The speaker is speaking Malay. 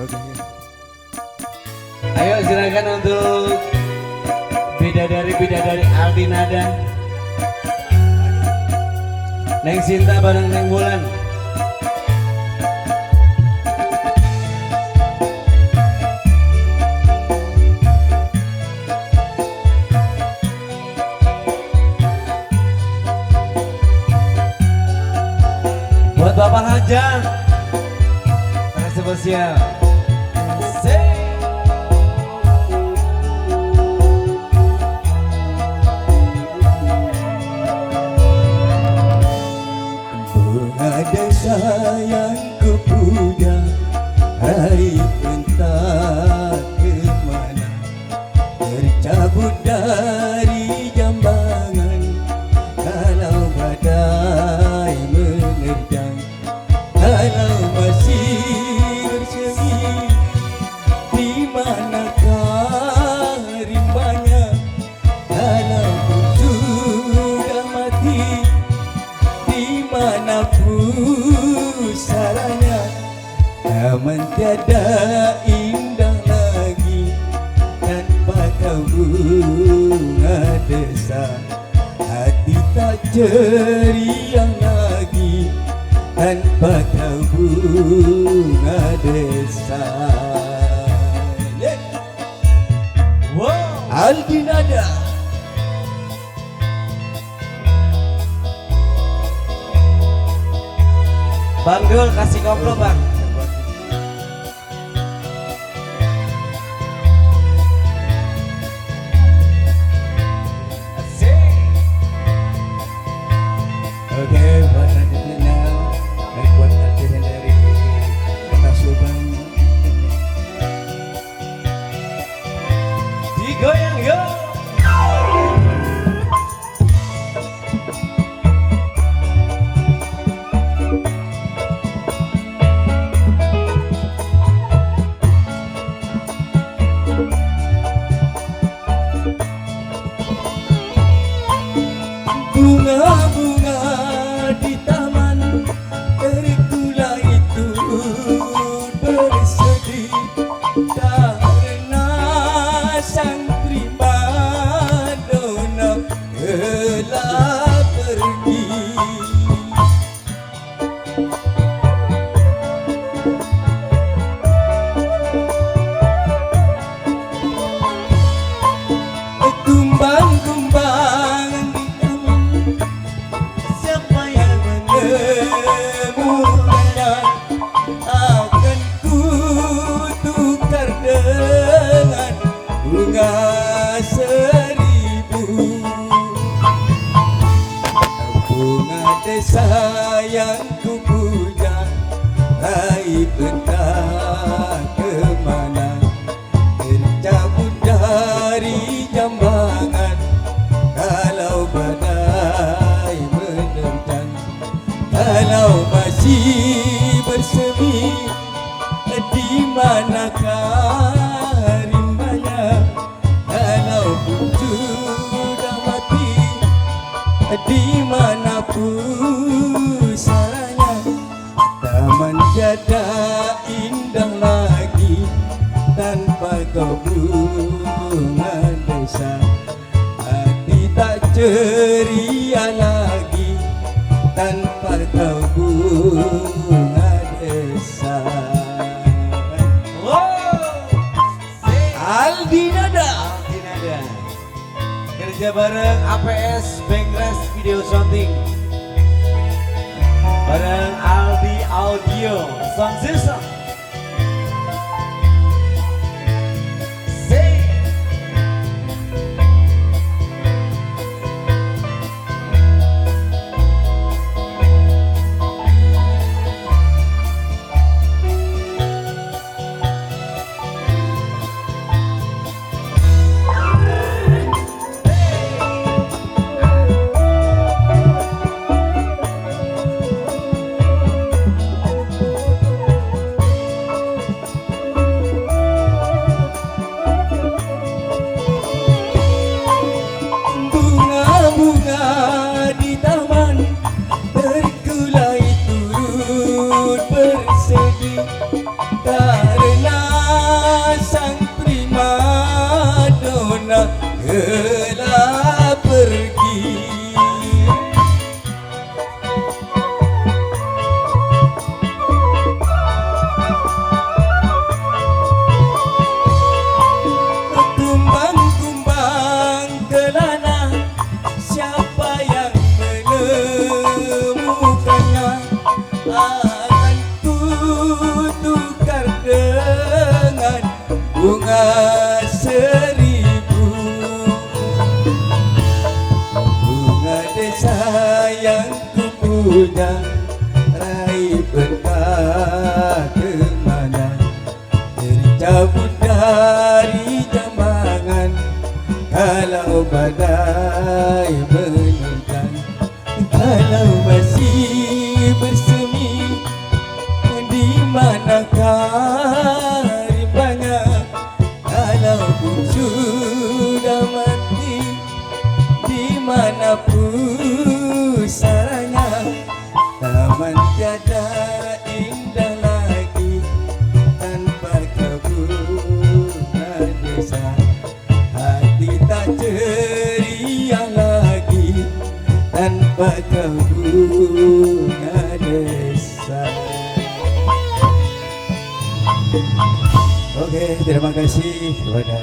Oke. Ayo silakan untuk bidadari Aldi Nada. Neng Sinta bareng Neng Bulan. Buat Bapak Hajang spesial. Bunga desa yang ku punya, hai entah kemana, tercabut dari jambangan kalau badai menerjang. Kalau masih bersemi, di manakah rimbanya? Kalau pun sudah mati, di mana pusaranya? Namun tiada indah lagi tanpa kau bunga desa. Hati tak ceria lagi tanpa kau bunga desa. Wow. Aldi Nada. Bang Dul kasih koplo bang. Oke, buat selanjutnya buat artisan dari Kota Subang. Digoyang yo. Bunga-bunga di taman terkula itu bersedih karena sang primadona telah pergi. Kumbang-kumbang di taman, siapa yang menemukannya? Akan ku tukar dengan bunga seribu. Bunga desa yang ku puja, hai entah kemana, tercabut dari jambangan kalau badai menerjang. Kalau masih bersemi, di manakah rimbanya? Kalau pun sudah mati, di mana pusaranya? Taman tiada indah lagi tanpa kau bunga desa. Hati tak ceria lagi tanpa kau bunga desa. Aldi Nada. Aldi Nada. Kerja bareng APS Bengres Video Shooting. Bareng Aldi Audio Sound System. yang ku punya, raih entah kemana, tercabut dari jambangan. Kalau badai menentang, kalau masih bersemi, di manakah rimbanya? Kalau pun sudah mati, di mana pusaranya? Taman tiada indah lagi tanpa kebunga desa. Hati tak ceria lagi tanpa kebunga desa. Oke, terima kasih kepada